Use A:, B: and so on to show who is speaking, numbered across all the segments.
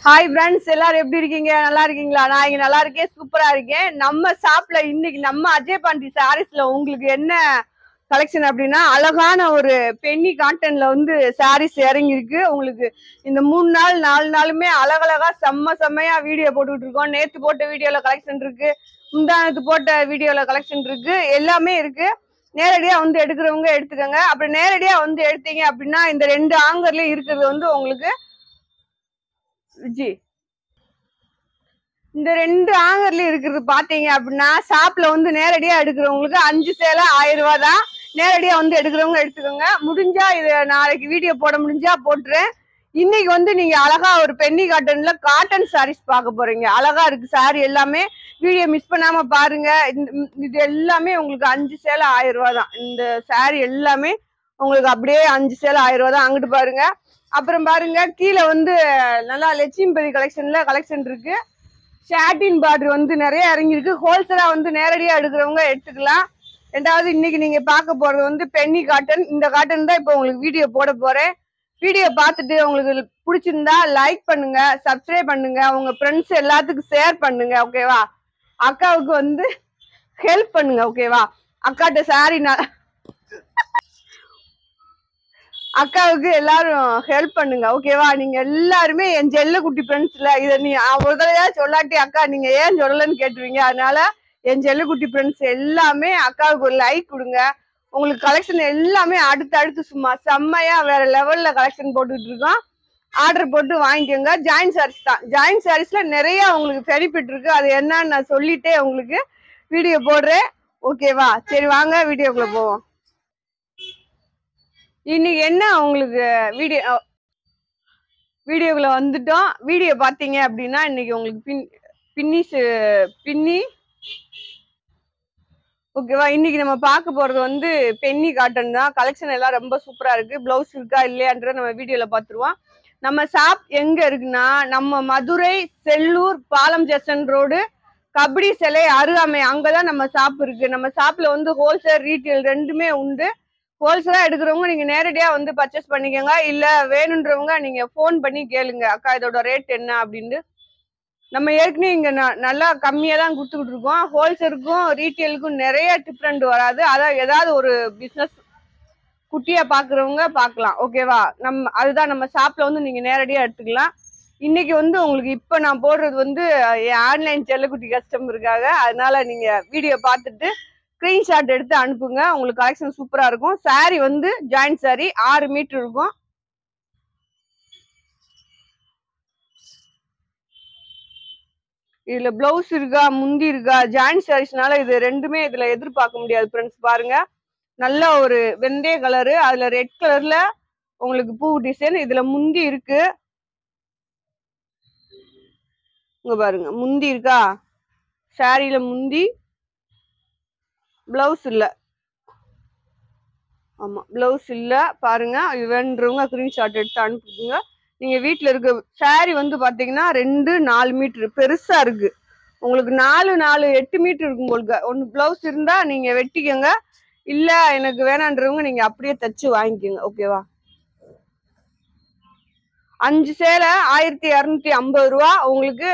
A: Hi friends, எல்லாரும் எப்படி இருக்கீங்க? நல்லா இருக்கீங்களா? நான் இங்க நல்லா இருக்கேன், சூப்பரா இருக்கேன். நம்ம ஷாப்ல இன்னைக்கு நம்ம அஜய் பாண்டி சாரீஸ்ல உங்களுக்கு என்ன கலெக்ஷன் அப்படின்னா, அழகான ஒரு பென்னி காட்டன்ல வந்து சாரீஸ் இறங்கி இருக்கு. உங்களுக்கு இந்த 3 நாள் 4 நாளுமே அழகழகா செம்மையா வீடியோ போட்டுக்கிட்டு இருக்கோம். நேத்து போட்ட வீடியோல கலெக்ஷன் இருக்கு, முந்தானத்து போட்ட வீடியோல கலெக்ஷன் இருக்கு, எல்லாமே இருக்கு. நேரடியா வந்து எடுக்கிறவங்க எடுத்துக்கோங்க. அப்படி நேரடியா வந்து எடுத்தீங்க அப்படின்னா இந்த 2 ஆங்கர்லயும் இருக்கிறது வந்து உங்களுக்கு இந்த 2 ஆங்கர்லயும் இருக்கிறது பாத்தீங்க அப்படின்னா ஷாப்ல வந்து நேரடியா எடுக்கிறவங்களுக்கு 5 சேலை 1000 ரூபாய் தான். நேரடியா வந்து எடுக்கிறவங்க எடுத்துக்கோங்க. முடிஞ்சா இது நாளைக்கு வீடியோ போட முடிஞ்சா போட்டுறேன். இன்னைக்கு வந்து நீங்க அழகா ஒரு பென்னி காட்டன்ல காட்டன் சாரீஸ் பார்க்க போறீங்க. அழகா இருக்கு சாரி எல்லாமே. வீடியோ மிஸ் பண்ணாம பாருங்க. இது எல்லாமே உங்களுக்கு 5 சேலை 1000 ரூபாய் தான். இந்த சாரி எல்லாமே உங்களுக்கு அப்படியே 5 சேலை 1000 ரூபாய் தான். அங்கிட்டு பாருங்க. அப்புறம் பாருங்க, கீழே வந்து நல்லா லட்சுமிபதி கலெக்ஷன் இருக்கு. ஷாட்டின் பார்டர் வந்து நிறைய இறங்கிருக்கு. ஹோல்சேலா வந்து நேரடியா எடுக்கிறவங்க எடுத்துக்கலாம். ரெண்டாவது இன்னைக்கு நீங்க பார்க்க போறது வந்து பென்னி காட்டன். இந்த காட்டன் தான் இப்போ உங்களுக்கு வீடியோ போட போறேன். வீடியோ பார்த்துட்டு உங்களுக்கு பிடிச்சிருந்தா லைக் பண்ணுங்க, சப்ஸ்கிரைப் பண்ணுங்க, உங்க ஃப்ரெண்ட்ஸ் எல்லாத்துக்கும் ஷேர் பண்ணுங்க. ஓகேவா? அக்காவுக்கு வந்து ஹெல்ப் பண்ணுங்க. ஓகேவா? அக்காட்ட சாரி அக்காவுக்கு எல்லாரும் ஹெல்ப் பண்ணுங்க. ஓகேவா? நீங்க எல்லாருமே என் செல்ல குட்டி ஃப்ரெண்ட்ஸ்ல இதை நீ ஒரு தடவையா சொல்லாட்டி அக்கா நீங்க ஏன் சொல்லலன்னு கேட்டுருவீங்க. அதனால என் செல்ல குட்டி ஃப்ரெண்ட்ஸ் எல்லாமே அக்காவுக்கு ஒரு லைக் கொடுங்க. உங்களுக்கு கலெக்ஷன் எல்லாமே அடுத்து சும்மா செம்மையா வேற லெவல்ல கலெக்ஷன் போட்டுட்டு இருக்கோம். ஆர்டர் போட்டு வாங்கிக்கோங்க. ஜாயின் சாரீஸ் தான். ஜாயின் சாரீஸ்ல நிறைய உங்களுக்கு பெனிஃபிட் இருக்கு. அது என்னன்னு நான் சொல்லிட்டே உங்களுக்கு வீடியோ போடுறேன். ஓகேவா? சரி, வாங்க வீடியோக்குள்ள போவோம். இன்னைக்கு என்ன உங்களுக்கு வீடியோக்குள்ள வந்துட்டோம். வீடியோ பாத்தீங்க அப்படின்னா இன்னைக்கு உங்களுக்கு பின்னி ஓகேவா? இன்னைக்கு நம்ம பார்க்க போறது வந்து பென்னி காட்டன் தான். கலெக்ஷன் எல்லாம் ரொம்ப சூப்பரா இருக்கு. பிளவுஸ் இருக்கா இல்லையான்றத நம்ம வீடியோல பாத்துருவோம். நம்ம ஷாப் எங்க இருக்குன்னா, நம்ம மதுரை செல்லூர் பாலம் ஜங்ஷன் ரோடு கபடி சிலை அருகாமை, அங்கதான் நம்ம ஷாப் இருக்கு. நம்ம ஷாப்ல வந்து ஹோல்சேல் ரீட்டைல் ரெண்டுமே உண்டு. ஹோல்சேலா எடுக்கிறவங்க நீங்க நேரடியா வந்து பர்ச்சேஸ் பண்ணிக்கோங்க. இல்ல வேணுன்றவங்க நீங்க போன் பண்ணி கேளுங்க, அக்கா இதோட ரேட் என்ன அப்படின்னு. நம்ம ஏற்கனவே இங்க நல்லா கம்மியா தான் கொடுத்துக்கிட்டு இருக்கோம். ஹோல்சேலுக்கும் ரீட்டைலுக்கும் நிறைய டிஃப்ரெண்ட் வராது. அதான் ஏதாவது ஒரு பிசினஸ் குட்டியா பாக்குறவங்க பாக்கலாம். ஓகேவா? அதுதான் நம்ம ஷாப்ல வந்து நீங்க நேரடியா எடுத்துக்கலாம். இன்னைக்கு வந்து உங்களுக்கு இப்ப நான் போடுறது வந்து ஆன்லைன் செல்லக்குட்டி கஸ்டமருக்காக. அதனால நீங்க வீடியோ பார்த்துட்டு ஸ்கிரீன்ஷாட் எடுத்து அனுப்புங்க. உங்களுக்கு கலெக்ஷன் சூப்பரா இருக்கும். சாரி வந்து ஜாயிண்ட் சாரி 6 மீட்டர் இருக்கும். இதுல பிளவுஸ் இருக்கா, முந்தி இருக்கா? ஜாயிண்ட் சாரீஸ்னால இது ரெண்டுமே இதுல எதிர்பார்க்க முடியாது ஃப்ரெண்ட்ஸ். பாருங்க, நல்ல ஒரு வெந்தய கலரு, அதுல ரெட் கலர்ல உங்களுக்கு பூ டிசைன். இதுல முந்தி இருக்கு. இங்க பாருங்க, முந்தி இருக்கா? சாரியில முந்தி, பிளவுஸ் இல்ல. ஆமா, பிளவுஸ் இல்ல. பாருங்க, இது வேணுன்றவங்க ஸ்கிரீன்ஷாட் எடுத்து அனுப்புங்க. நீங்க வீட்டுல இருக்க சாரி வந்து பாத்தீங்கன்னா 2-4 மீட்டர் பெருசா இருக்கு. உங்களுக்கு 4-8 மீட்டர் இருக்கும் போலுங்க. ஒன்னு பிளவுஸ் இருந்தா நீங்க வெட்டிக்கோங்க. இல்ல எனக்கு வேணான்றவங்க நீங்க அப்படியே தச்சு வாங்கிக்கோங்க. ஓகேவா? 5 சேலை 1250 ரூபா. உங்களுக்கு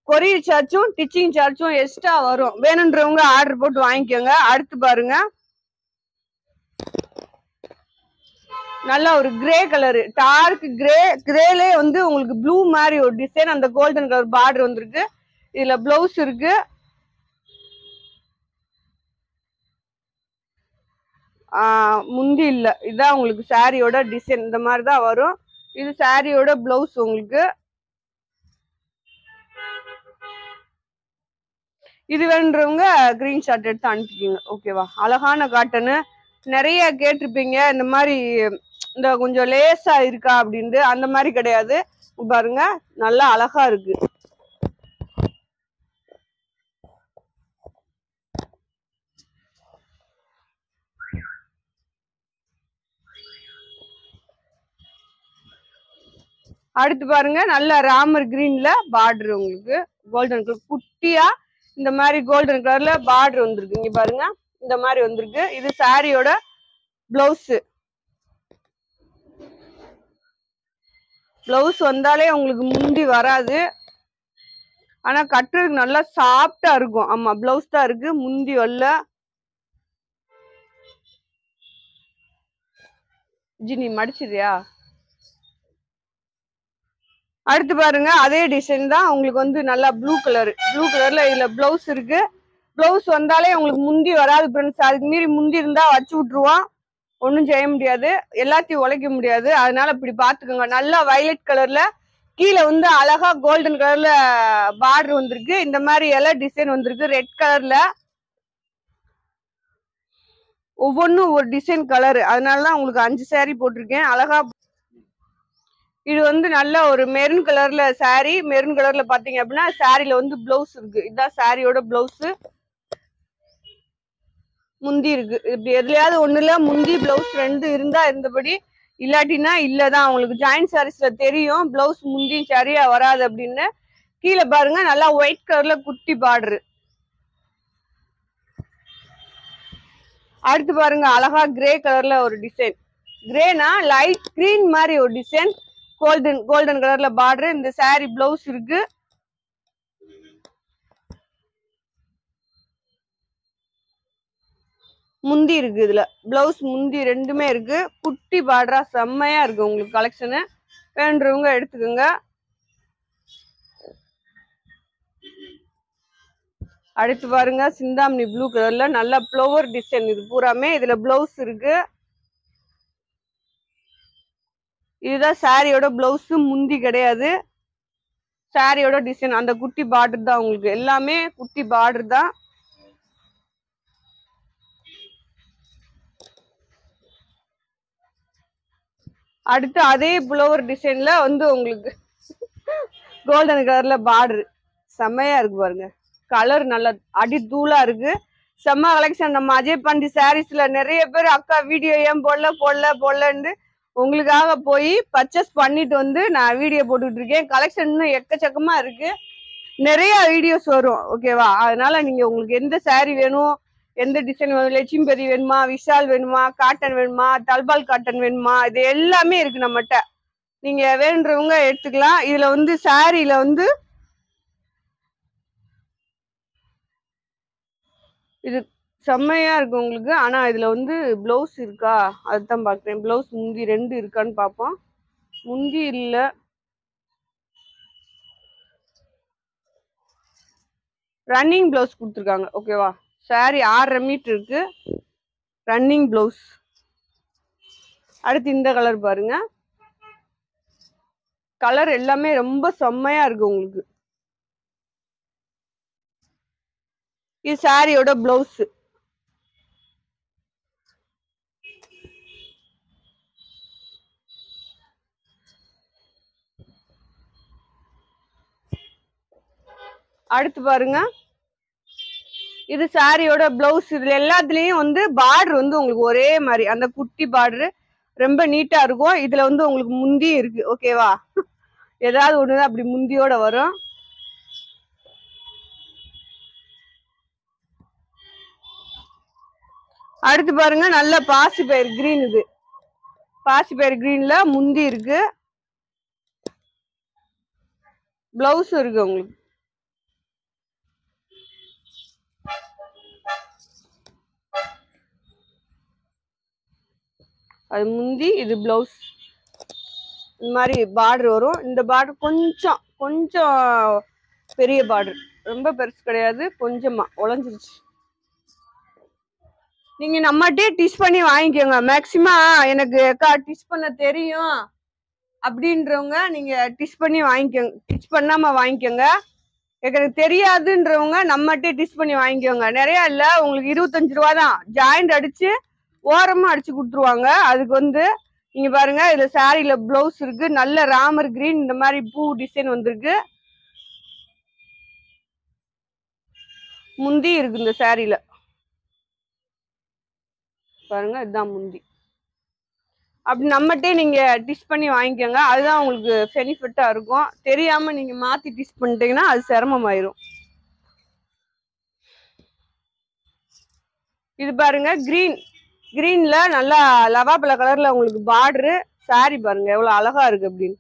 A: கொரியர் சார்ஜும் டிச்சிங் சார்ஜும் எக்ஸ்ட்ரா வரும். வேணுன்றவங்க ஆர்டர் போட்டு வாங்கிக்கோங்க. அடுத்து பாருங்க, நல்ல ஒரு கிரே கலரு, டார்க் கிரேலே வந்து உங்களுக்கு ப்ளூ மாதிரி ஒரு டிசைன். அந்த கோல்டன் கலர் பார்டர் வந்திருக்கு. இதுல பிளவுஸ் இருக்கு. முந்தி இல்ல. இதுதான் உங்களுக்கு சாரியோட டிசைன். இந்த மாதிரி தான் வரும். இது சாரியோட பிளவுஸ். உங்களுக்கு இது வேணுன்றவங்க ஸ்கிரீன்ஷாட் எடுத்து அனுப்பிக்கிங்க. ஓகேவா? அழகான காட்டனு நிறைய கேட்டிருப்பீங்க. இந்த மாதிரி இந்த கொஞ்சம் லேசா இருக்கா அப்படின்ட்டு. அந்த மாதிரி கிடையாது. பாருங்க, நல்லா அழகா இருக்கு. அடுத்து பாருங்க, நல்ல ராமர் கிரீன்ல பார்டர். உங்களுக்கு கோல்டன் கலர் குட்டியா இந்த மாதிரி கோல்டன் கலர்ல பார்டர் வந்திருக்கு. இங்க பாருங்க, இந்த மாதிரி வந்திருக்கு. இது சாரியோட பிளவுஸ். பிளவுஸ் வந்தாலே உங்களுக்கு முந்தி வராது. ஆனா கட்டுறதுக்கு நல்லா சாஃப்டா இருக்கும். ஆமா பிளவுஸ் தான் இருக்கு, முந்தி வரல. ஜினி மடிச்சிரியா? அடுத்து பாருங்க அதே டிசைன் தான் உங்களுக்கு வந்து நல்லா ப்ளூ கலர்ல இதுல பிளவுஸ் இருக்கு. பிளவுஸ் வந்தாலே உங்களுக்கு முந்தி வராது ஃப்ரெண்ட்ஸ். அதுக்கு மீறி முந்தி இருந்தா வச்சு விட்டுருவான், ஒன்றும் செய்ய முடியாது, எல்லாத்தையும் உழைக்க முடியாது. அதனால இப்படி பாத்துக்கோங்க. நல்லா வயலட் கலர்ல கீழே வந்து அழகா கோல்டன் கலர்ல பார்டர் வந்திருக்கு. இந்த மாதிரி எல்லாம் டிசைன் வந்திருக்கு. ரெட் கலர்ல ஒவ்வொன்றும் ஒரு டிசைன் கலர். அதனாலதான் உங்களுக்கு 5 saree போட்டிருக்கேன். அழகா இது வந்து நல்ல ஒரு மெரூன் கலர்ல சாரி. மெரூன் கலர்ல பாத்தீங்க அப்படின்னா சாரில வந்து பிளவுஸ் இருக்கு. இதுதான் சாரியோட பிளவுஸ். முந்தி இருக்கு. இப்படி எதுலயாவது ஒண்ணுல முந்தி பிளவுஸ் 2 இருந்தா இருந்தபடி, இல்லாட்டினா இல்லதான். உங்களுக்கு ஜாயிண்ட் சாரீஸ்ல தெரியும் பிளவுஸ் முந்தி சரியா வராது அப்படின்னு. கீழே பாருங்க நல்லா ஒயிட் கலர்ல குட்டி பார்டரு. அடுத்து பாருங்க அழகா கிரே கலர்ல ஒரு டிசைன். கிரேனா லைட் கிரீன் மாதிரி ஒரு டிசைன். கோல்டன் கலர்ல பார்டர். இந்த சாரி பிளவுஸ் இருக்கு. முந்தி இருக்கு. இதுல பிளவுஸ் முந்தி ரெண்டுமே இருக்கு. குட்டி பார்டரா செம்மையா இருக்கு உங்களுக்கு கலெக்ஷனு. வேண்டவங்க எடுத்துக்கோங்க. அடுத்து பாருங்க சிந்தாமணி ப்ளூ கலர்ல நல்ல ஃப்ளவர் டிசைன். இது பூராமே இதுல பிளவுஸ் இருக்கு. இதுதான் சாரியோட பிளவுஸ், முந்தி கிடையாது. சாரியோட டிசைன் அந்த குட்டி பார்டர் தான். உங்களுக்கு எல்லாமே குட்டி பார்டர் தான். அடுத்து அதே புலவர் டிசைன்ல வந்து உங்களுக்கு கோல்டன் கலர்ல பார்டர் செம்மையா இருக்கு பாருங்க. கலர் நல்ல அடி தூளா இருக்கு. செம்ம கலெக்ஷன். நம்ம அஜய் பாண்டி சாரீஸ்ல நிறைய பேர் அக்கா வீடியோ ஏன் போடலன்னு உங்களுக்காக போய் பர்ச்சேஸ் பண்ணிட்டு வந்து நான் வீடியோ போட்டுட்டு இருக்கேன். கலெக்ஷன் இன்னும் எக்கச்சக்கமா இருக்கு. நிறைய வீடியோஸ் வரும் ஓகேவா. அதனால நீங்க உங்களுக்கு எந்த சாரீ வேணும், எந்த டிசைன் வேணும், லட்சுமிபதி வேணுமா, விஷால் வேணுமா, காட்டன் வேணுமா, தல்பால் காட்டன் வேணுமா, இது எல்லாமே இருக்கு நம்மகிட்ட. நீங்க வேணுன்றவங்க எடுத்துக்கலாம். இதுல வந்து சாரீல வந்து இது செம்மையா இருக்கு உங்களுக்கு. ஆனா இதுல வந்து பிளவுஸ் இருக்கா அதுதான் பாக்குறேன். பிளவுஸ் முந்தி 2 இருக்கான்னு பாப்போம். முந்தி இல்ல. ரன்னிங் பிளவுஸ் கொடுத்துருக்காங்க ஓகேவா. சாரி 6.5 மீட்டர் இருக்கு. Running blouse. அடுத்து இந்த கலர் பாருங்க. கலர் எல்லாமே ரொம்ப செம்மையா இருக்கு உங்களுக்கு. இது சாரியோட பிளவுஸ். அடுத்து பாருங்க இது சாரியோட பிளவுஸ். இதுல எல்லாத்துலயும் வந்து பார்டர் வந்து உங்களுக்கு ஒரே மாதிரி அந்த குட்டி பார்டரு ரொம்ப நீட்டா இருக்கும். இதுல வந்து உங்களுக்கு முந்தி இருக்கு ஓகேவா. ஏதாவது ஒண்ணுதான் அப்படி முந்தியோட வரும். அடுத்து பாருங்க நல்ல பாசிப்பயிர் கிரீன். இது பாசிப்பயிர் கிரீன்ல முந்தி இருக்கு, பிளவுஸ் இருக்கு உங்களுக்கு. அது முந்தி, இது பிளவுஸ். இந்த மாதிரி பார்டர் வரும். இந்த பார்டர் கொஞ்சம் பெரிய பார்டர், ரொம்ப பெருசு கிடையாது, கொஞ்சமா உழைஞ்சிருச்சு. நீங்க நம்மகிட்டே டிச் பண்ணி வாங்கிக்கோங்க. மேக்சிமம் எனக்கு அக்கா டிச் பண்ண தெரியும் அப்படின்றவங்க நீங்க டிச் பண்ணி வாங்கிக்கோங்க. டிச் பண்ணாம வாங்கிக்கோங்க. எனக்கு தெரியாதுன்றவங்க நம்மகிட்டே டிச் பண்ணி வாங்கிக்கோங்க. நிறைய இல்ல, உங்களுக்கு 25 ரூபா தான். ஜாயிண்ட் அடிச்சு ஓரமா அடிச்சு கொடுத்துருவாங்க. அதுக்கு வந்து நீங்க பாருங்க இதுல சாரியில பிளவுஸ் இருக்கு. நல்ல ராமர் கிரீன் இந்த மாதிரி பூ டிசைன் வந்திருக்கு. முந்தி இருக்கு இந்த சாரியில பாருங்க. இதுதான் முந்தி. அப்படி நம்மகிட்டே நீங்க டிஷ் பண்ணி வாங்கிக்கோங்க. அதுதான் உங்களுக்கு பெனிஃபிட்டா இருக்கும். தெரியாம நீங்க மாத்தி டிஷ் பண்ணிட்டீங்கன்னா அது சிரமமாயிரும். இது பாருங்க கிரீன்ல நல்லா லவாப்பழ கலர்ல உங்களுக்கு பார்டரு. சாரி பாருங்க எவ்வளவு அழகா இருக்கு அப்படின்னு.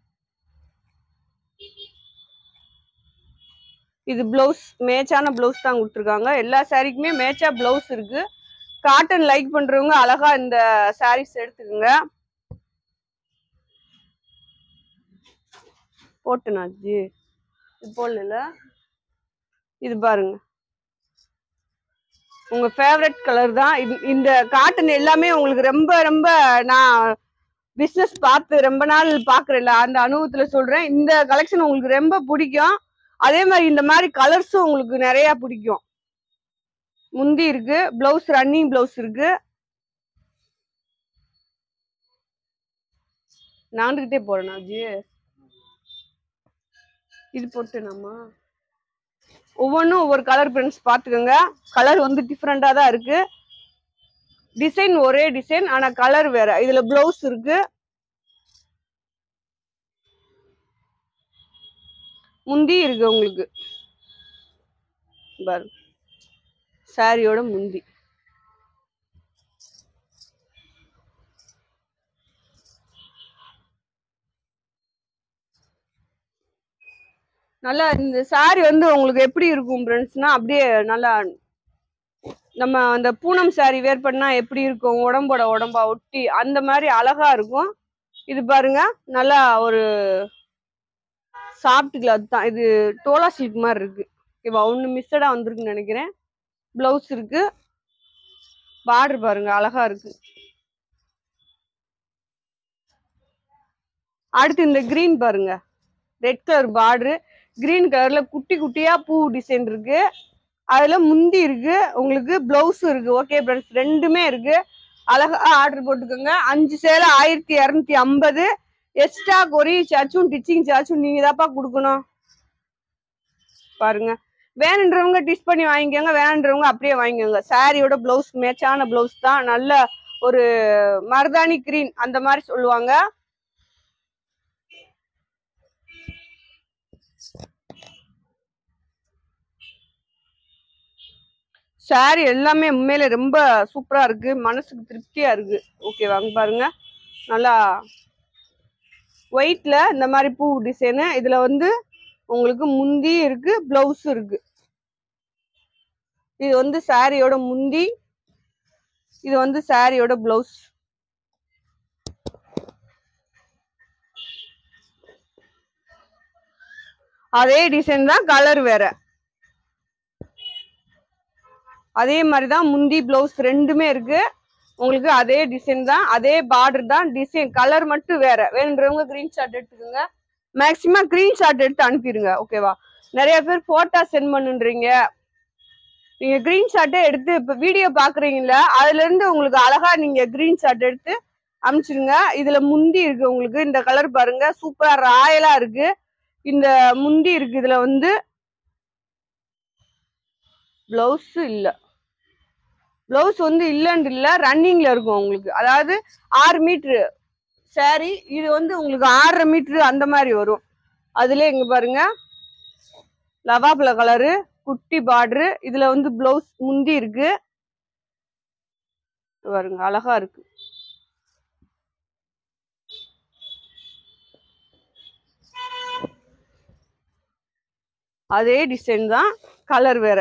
A: இது பிளவுஸ், மேட்சான பிளவுஸ் தான் கொடுத்துருக்காங்க. எல்லா சாரிக்குமே மேட்சா பிளவுஸ் இருக்கு. காட்டன் லைக் பண்றவங்க அழகா இந்த சாரீஸ் எடுத்துக்கோங்க. போட்டுனாச்சு இது போடல. இது பாருங்க, உங்க ஃபேவரட் கலர் தான். இந்த காட்டன் எல்லாமே உங்களுக்கு ரொம்ப ரொம்ப நான் பிசினஸ் பார்த்து ரொம்ப நாள் பாக்குறேன்ல, அந்த அனுபவத்துல சொல்றேன். இந்த கலெக்ஷன் உங்களுக்கு ரொம்ப பிடிக்கும். அதே மாதிரி இந்த மாதிரி கலர்ஸும் உங்களுக்கு நிறைய பிடிக்கும். முந்தி இருக்கு, பிளவுஸ் ரன்னிங் பிளவுஸ் இருக்கு. நான்கிட்டே போறேன் அஜி. இது போட்டு நம்ம ஒவ்வொன்றும் ஒவ்வொரு கலர் பிரிண்ட்ஸ் பார்த்துக்கோங்க. கலர் வந்து டிஃப்ரெண்டா தான் இருக்கு. டிசைன் ஒரே டிசைன், ஆனா கலர் வேற. இதுல பிளவுஸ் இருக்கு, முந்தி இருக்கு. உங்களுக்கு பாரு, சாரியோட முந்தி. நல்லா இந்த சாரி வந்து உங்களுக்கு எப்படி இருக்கும் ஃப்ரெண்ட்ஸ்னா, அப்படியே நல்லா நம்ம அந்த பூனம் சாரி வேர் பண்ணா எப்படி இருக்கும், உடம்பா ஒட்டி அந்த மாதிரி அழகா இருக்கும். இது பாருங்க, நல்லா ஒரு சாஃப்ட் கிளாத் தான் இது. டோலா சில்க் மாதிரி இருக்கு. ஓகேவா, ஒண்ணு மிஸ்ஸடா வந்திருக்குன்னு நினைக்கிறேன். பிளவுஸ் இருக்கு, பார்டர் பாருங்க அழகா இருக்கு. அடுத்து இந்த கிரீன் பாருங்க, ரெட் கலர் பார்டரு, கிரீன் கலர்ல குட்டி குட்டியா பூ டிசைன் இருக்கு. அதுல முந்தி இருக்கு, உங்களுக்கு பிளவுஸ் இருக்கு. ஓகே ஃப்ரெண்ட்ஸ், ரெண்டுமே இருக்கு. அழகா ஆர்டர் போட்டுக்கோங்க. 5 சேலை 1250. எக்ஸ்ட்ரா கொரியர் சார்ஜும் டிச்சிங் சார்ஜும் நீங்க தான்ப்பா கொடுக்கணும். பாருங்க, வேணுன்றவங்க டிச் பண்ணி வாங்கிக்கோங்க, வேணுன்றவங்க அப்படியே வாங்கிக்கோங்க. சாரியோட பிளவுஸ் மேட்சான பிளவுஸ் தான். நல்ல ஒரு மருதாணி கிரீன் அந்த மாதிரி சொல்லுவாங்க. சாரி எல்லாமே உண்மையில ரொம்ப சூப்பரா இருக்கு, மனசுக்கு திருப்தியா இருக்கு. ஓகே வாங்க பாருங்க, நல்லா ஒயிட்ல இந்த மாதிரி பூ டிசைனு. இதுல வந்து உங்களுக்கு முந்தி இருக்கு, பிளவுஸ் இருக்கு. இது வந்து சாரியோட முந்தி, இது வந்து சாரியோட பிளவுஸ். அதே டிசைன் தான், கலர் வேற. அதே மாதிரிதான் முந்தி பிளவுஸ் ரெண்டுமே இருக்கு. உங்களுக்கு அதே டிசைன் தான், அதே பார்டர் தான், டிசைன் கலர் மட்டும் வேற. வேணுன்றவங்க கிரீன் ஷாட் எடுத்துக்கோங்க. மேக்சிமம் கிரீன் ஷாட் எடுத்து அனுப்பிடுங்க. ஓகேவா, நிறைய பேர் போட்டோ சென்ட் பண்ணுன்றீங்க. நீங்க கிரீன் ஷாட்டே எடுத்து இப்ப வீடியோ பாக்குறீங்கல்ல, அதுல இருந்து உங்களுக்கு அழகா நீங்க கிரீன் ஷாட் எடுத்து அனுப்பிச்சிருங்க. இதுல முந்தி இருக்கு உங்களுக்கு. இந்த கலர் பாருங்க, சூப்பரா ராயலா இருக்கு. இந்த முந்தி இருக்கு. இதுல வந்து பிளவுஸ் இல்ல, பிளவுஸ் வந்து இல்லன்னு இல்ல, ரன்னிங்ல இருக்கும் உங்களுக்கு. அதாவது 6 மீட்டரு சாரி, இது வந்து உங்களுக்கு 6.5 மீட்டரு அந்த மாதிரி வரும். அதுல இங்க பாருங்க, லவாப்ல கலரு, குட்டி பார்டரு. இதுல வந்து பிளவுஸ் முந்தி இருக்கு பாருங்க, அழகா இருக்கு. அதே டிசைன் தான், கலர் வேற.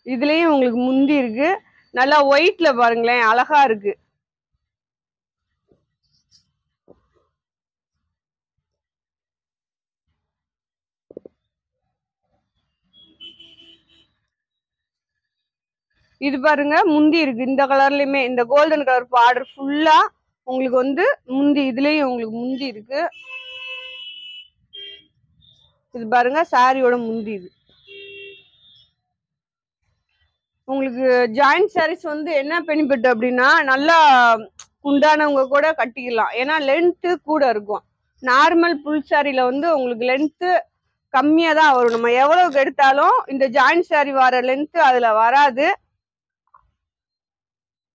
A: இதுலயும் உங்களுக்கு முந்தி இருக்கு, நல்லா ஒயிட்ல பாருங்களேன், அழகா இருக்கு. இது பாருங்க, முந்தி இருக்கு. இந்த கலர்லயுமே இந்த கோல்டன் கலர் பார்டர் ஃபுல்லா உங்களுக்கு வந்து முந்தி. இதுலயும் உங்களுக்கு முந்தி இருக்கு. இது பாருங்க, சாரியோட முந்தி. இது உங்களுக்கு ஜாயிண்ட் சாரீஸ் வந்து என்ன பெனிஃபிட் அப்படின்னா, நல்லா குண்டானவங்க கூட கட்டிக்கலாம். ஏன்னா லென்த்து கூட இருக்கும். நார்மல் புல் சாரியில வந்து உங்களுக்கு லென்த்து கம்மியா தான் வரும். நம்ம எவ்வளவுக்கு எடுத்தாலும் இந்த ஜாயிண்ட் சாரி வர லென்த்து அதுல வராது.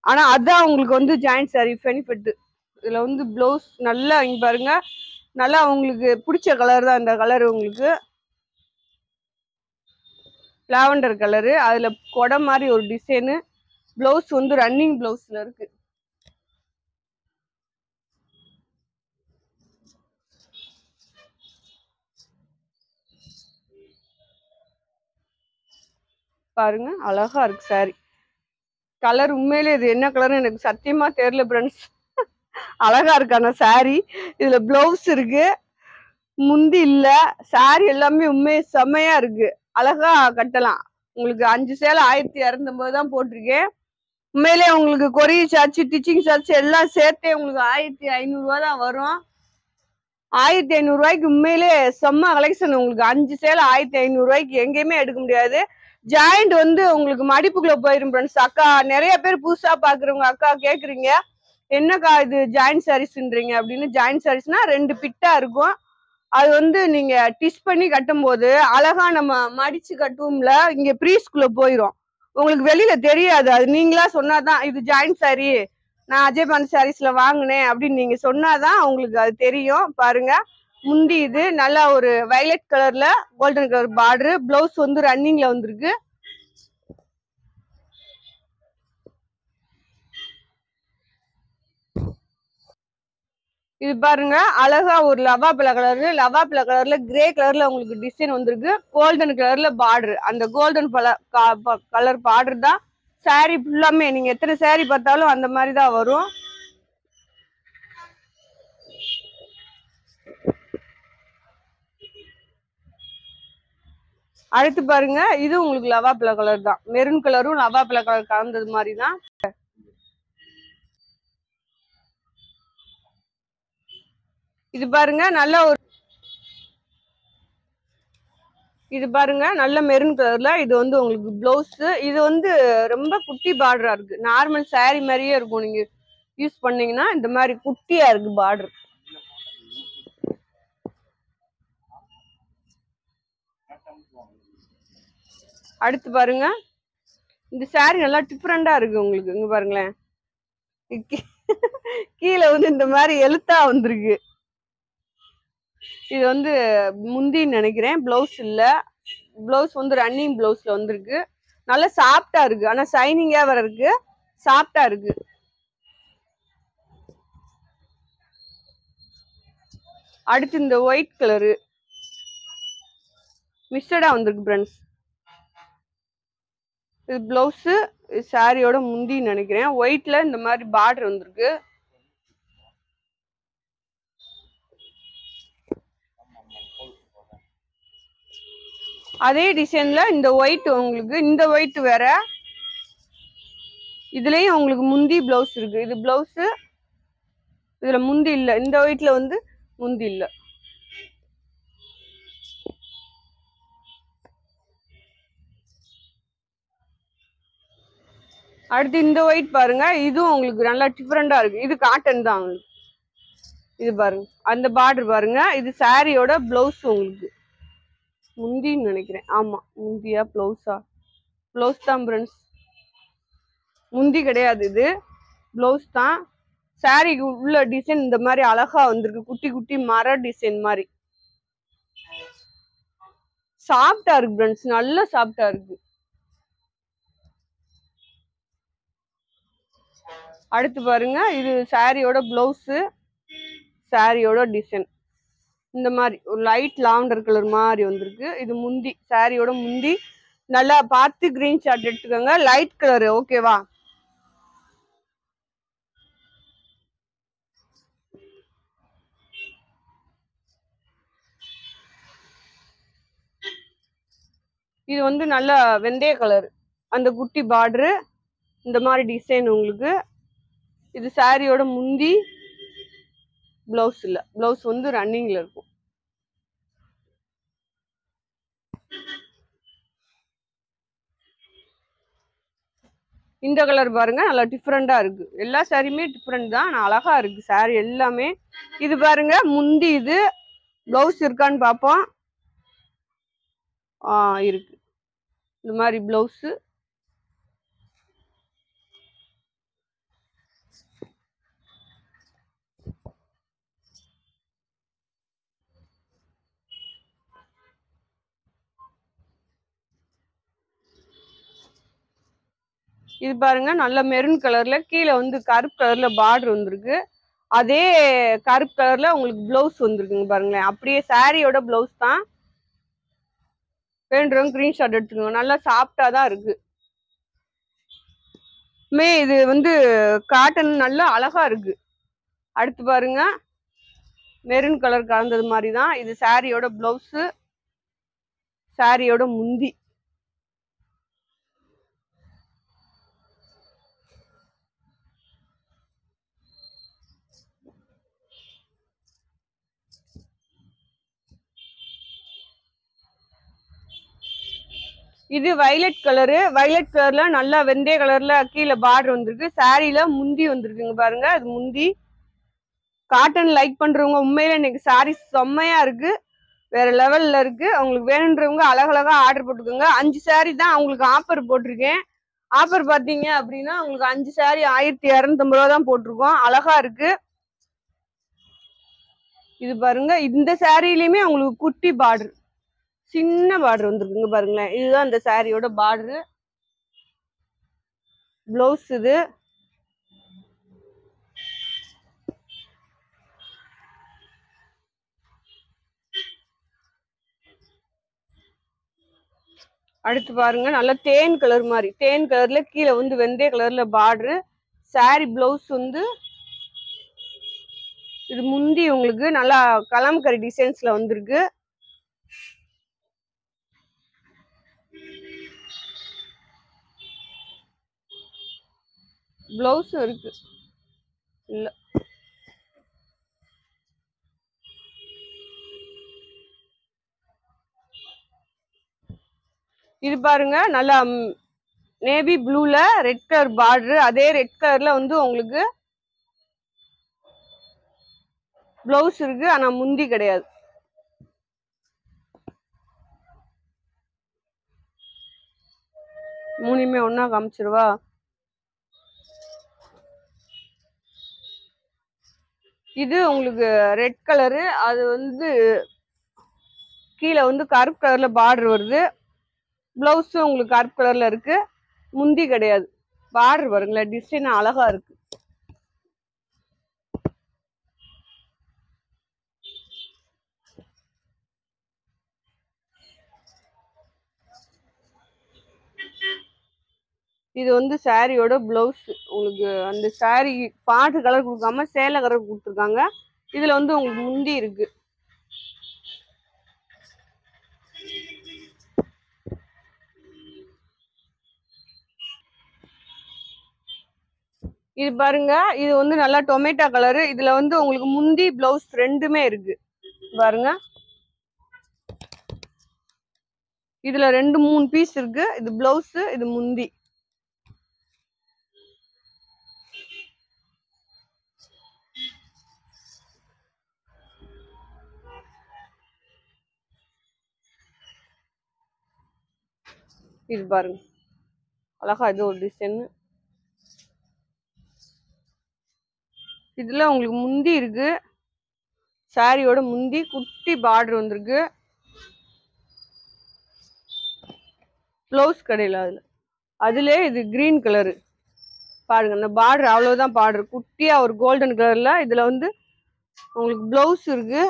A: ஆனா அதான் உங்களுக்கு வந்து ஜாயிண்ட் சாரி பெனிஃபிட். இதுல வந்து பிளவுஸ் நல்லா இங்க பாருங்க, நல்லா உங்களுக்கு பிடிச்ச கலர் தான் இந்த கலர். உங்களுக்கு லாவெண்டர் கலரு, அதுல கொடை மாதிரி ஒரு டிசைனு. பிளவுஸ் வந்து ரன்னிங் பிளவுஸ்ல இருக்கு. பாருங்க அழகா இருக்கு சாரி. கலர் உண்மையிலே இது என்ன கலர்னு எனக்கு சத்தியமா தெரியல ஃப்ரெண்ட்ஸ். அழகா இருக்கு ஆனா சாரி. இதுல பிளவுஸ் இருக்கு, முந்தி இல்ல. சாரி எல்லாமே உண்மையே செம்மையா இருக்கு. அழகா கட்டலாம். உங்களுக்கு 5 சேலை 1250 தான் போட்டிருக்கேன். உண்மையிலே உங்களுக்கு கொரியர் சார்ஜ், ஸ்டிச்சிங் சார்ஜ் எல்லாம் சேர்த்தே உங்களுக்கு 1500 ரூபா தான் வரும். 1500 ரூபாய்க்கு உண்மையிலே செம்ம கலெக்ஷன். உங்களுக்கு 5 சேலை 1500 ரூபாய்க்கு எங்கேயுமே எடுக்க முடியாது. ஜாயிண்ட் வந்து உங்களுக்கு மடிப்புக்குள்ள போயிரும் ஃப்ரெண்ட்ஸ். அக்கா நிறைய பேர் புதுசா பாக்குறவங்க அக்கா கேக்குறீங்க, என்னக்கா இது ஜாயிண்ட் சாரீஸ்ன்றீங்க அப்படின்னு. ஜாயிண்ட் சாரீஸ்னா 2 பிட்டா இருக்கும். அது வந்து நீங்க டிச் பண்ணி கட்டும் போது அழகா நம்ம மடிச்சு கட்டுவோம்ல, இங்க ப்ரீஸ்குள்ள போயிரும். உங்களுக்கு வெளியில தெரியாது. அது நீங்களா சொன்னாதான் இது ஜாயிண்ட் சாரி, நான் அஜய்பான் சாரீஸ்ல வாங்கினேன் அப்படின்னு நீங்க சொன்னாதான் உங்களுக்கு அது தெரியும். பாருங்க முந்தி இது நல்லா ஒரு வயலட் கலர்ல கோல்டன் கலர் பார்டர். பிளவுஸ் வந்து ரன்னிங்ல வந்திருக்கு. இது பாருங்க அழகா ஒரு லவாப்பில கலர்ல கிரே கலர்ல உங்களுக்கு டிசைன் வந்திருக்கு. கோல்டன் கலர்ல பார்டர். அந்த கோல்டன் கலர் பார்டர் தான் சாரி ஃபுல்லாமே. நீங்க எத்தனை சாரி பார்த்தாலும் அந்த மாதிரி தான் வரும். அடுத்து பாருங்க இது உங்களுக்கு லவாப்பில கலர் தான். மெரூன் கலரும் லவாப்பில கலர் கலந்தது மாதிரி தான். இது பாருங்க நல்ல ஒரு இது பாருங்க நல்ல மெரூன் கலர்ல. இது வந்து உங்களுக்கு பிளவுஸ். இது வந்து ரொம்ப குட்டி பார்டரா இருக்கு. நார்மல் சாரி மாதிரியே இருக்கும். நீங்க யூஸ் பண்ணீங்கன்னா இந்த மாதிரி குட்டியா இருக்கு பார்டர். அடுத்து பாருங்க இந்த சாரி நல்லா டிஃப்ரெண்டா இருக்கு உங்களுக்கு. இங்க பாருங்களேன், கீழே வந்து இந்த மாதிரி எழுத்தா வந்திருக்கு. இது வந்து முந்தின்னு நினைக்கிறேன், பிளவுஸ் இல்ல. பிளவுஸ் வந்து ரன்னிங் பிளவுஸ்ல வந்திருக்கு. நல்லா சாஃப்டா இருக்கு. ஆனா ஷைனிங்கா வேற இருக்கு, சாஃப்டா இருக்கு. அடுத்து இந்த ஒயிட் கலரு மிக்சடா வந்திருக்கு ஃப்ரெண்ட்ஸ். இது பிளவுஸ், சாரியோட முந்தின்னு நினைக்கிறேன். ஒயிட்ல இந்த மாதிரி பார்டர் வந்திருக்கு. அதே டிசைன்ல இந்த ஒயிட் உங்களுக்கு, இந்த ஒயிட் வேற. இதுலயும் உங்களுக்கு முந்தி பிளவுஸ் இருக்கு. இது பிளவுஸ், இதுல முந்தி இல்ல. இந்த ஒயிட்ல வந்து முந்தி இல்ல. அடுத்து இந்த ஒயிட் பாருங்க, இதுவும் உங்களுக்கு நல்லா டிஃப்ரெண்டா இருக்கு. இது காட்டன் தான் உங்களுக்கு. இது பாருங்க அந்த பார்டர் பாருங்க. இது சாரியோட பிளவுஸ் உங்களுக்கு முந்தின்னு நினைக்கிறேன். ஆமா முந்தியா பிளவுஸா? பிளவுஸ் தான் ஃப்ரெண்ட்ஸ், முந்தி கிடையாது. இது பிளவுஸ் தான். சாரிக்கு உள்ள டிசைன் இந்த மாதிரி அழகா வந்திருக்கு. குட்டி குட்டி மர டிசைன் மாதிரி சாஃப்டா இருக்கு ஃப்ரெண்ட்ஸ். நல்ல சாஃப்டா இருக்கு. அடுத்து பாருங்க இது சாரியோட பிளவுஸ், சாரியோட டிசைன் இந்த மாதிரி ஒரு லைட் லாவெண்டர் கலர் மாதிரி வந்திருக்கு. இது முந்தி, சாரியோட முந்தி. நல்லா பார்த்து கிரீன் ஷாட் எடுத்துக்கோங்க. லைட் கலர் ஓகேவா? இது வந்து நல்ல வெந்தய கலர். அந்த குட்டி பார்டரு இந்த மாதிரி டிசைன் உங்களுக்கு. இது சாரியோட முந்தி. பிளவுஸ் இல்ல, பிளவுஸ் வந்து ரன்னிங்ல இருக்கும். இந்த கலர் பாருங்க நல்லா டிஃப்ரெண்டா இருக்கு. எல்லா சாரியுமே டிஃப்ரெண்ட் தான், நான் அழகா இருக்கு சாரி எல்லாமே. இது பாருங்க முந்தி. இது பிளவுஸ் இருக்கான்னு பார்ப்போம். இருக்கு இந்த மாதிரி பிளவுஸ். இது பாருங்க நல்ல மெரூன் கலர்ல, கீழே வந்து கருப்பு கலர்ல பார்டர் வந்திருக்கு. அதே கருப்பு கலர்ல உங்களுக்கு பிளவுஸ் வந்திருக்குங்க பாருங்களேன். அப்படியே சாரியோட பிளவுஸ் தான். வேண்டுறவங்க ஸ்கிரீன்ஷாட் எடுத்துக்கோங்க. நல்லா சாஃப்டாதான் இருக்கு. இது வந்து காட்டன் நல்லா அழகா இருக்கு. அடுத்து பாருங்க, மெரூன் கலர் கலந்தது மாதிரி தான் இது. சாரியோட பிளவுஸ், சாரியோட முந்தி. இது வயலட் கலரு. வயலட் கலர்ல நல்லா வெந்தய கலர்ல கீழே பார்டர் வந்திருக்கு. சாரியில முந்தி வந்திருக்குங்க பாருங்க. இது முந்தி. காட்டன் லைக் பண்றவங்க உண்மையில இன்னைக்கு சாரி செம்மையா இருக்கு, வேற லெவல்ல இருக்கு. அவங்களுக்கு வேணுன்றவங்க அழகழகா ஆர்டர் போட்டுக்கோங்க. 5 சாரி தான் அவங்களுக்கு ஆஃபர் போட்டிருக்கேன். ஆஃபர் பாத்தீங்க அப்படின்னா உங்களுக்கு 5 சாரி 1250 ரூபா தான் போட்டிருக்கோம். அழகா இருக்கு. இது பாருங்க, இந்த சாரியிலுமே உங்களுக்கு குட்டி பார்டர், சின்ன பார்டர் வந்துருக்குங்க பாருங்களேன். இதுதான் இந்த சாரியோட பார்டரு. பிளவுஸ் இது. அடுத்து பாருங்க, நல்லா தேன் கலர் மாதிரி, தேன் கலர்ல கீழே வந்து வெந்தய கலர்ல பார்டரு. சாரி பிளவுஸ் வந்து இது முந்தி உங்களுக்கு நல்லா கலம்கரி டிசைன்ஸ்ல வந்திருக்கு. பிளவுஸும் இருக்கு. இல்ல, இது பாருங்க, நல்லா நேவி ப்ளூல ரெட் கலர் பார்டரு. அதே ரெட் கலர்ல வந்து உங்களுக்கு பிளவுஸ் இருக்கு, ஆனா முந்தி கிடையாது. மூணுமே ஒன்னா காமிச்சிருவா. இது உங்களுக்கு ரெட் கலரு. அது வந்து கீழே வந்து கருப்பு கலர்ல பார்டர் வருது. பிளவுஸும் உங்களுக்கு கருப்பு கலர்ல இருக்கு, முந்தி கிடையாது. பார்டர் பாருங்களேன், டிசைன் அழகா இருக்கு. இது வந்து சாரியோட பிளவுஸ். உங்களுக்கு அந்த சாரி பாட்டு கலர் கொடுக்காம சேலை கலர் கொடுத்துருக்காங்க. இதுல வந்து உங்களுக்கு முந்தி இருக்கு. இது பாருங்க, இது வந்து நல்லா டொமேட்டோ கலரு. இதுல வந்து உங்களுக்கு முந்தி பிளவுஸ் ரெண்டுமே இருக்கு பாருங்க. இதுல 2-3 பீஸ் இருக்கு. இது பிளவுஸ், இது முந்தி. இது பாருங்க, அழகா இது ஒரு டிசைன். இதுல உங்களுக்கு முந்தி இருக்கு. சாரியோட முந்தி குட்டி பார்டர் வந்திருக்கு. பிளவுஸ் கடையில அதுல இது கிரீன் கலரு பாருங்க. அந்த பார்டர் அவ்வளவுதான் பார்டர், குட்டியா ஒரு கோல்டன் கலர்ல. இதுல வந்து உங்களுக்கு பிளவுஸ் இருக்கு.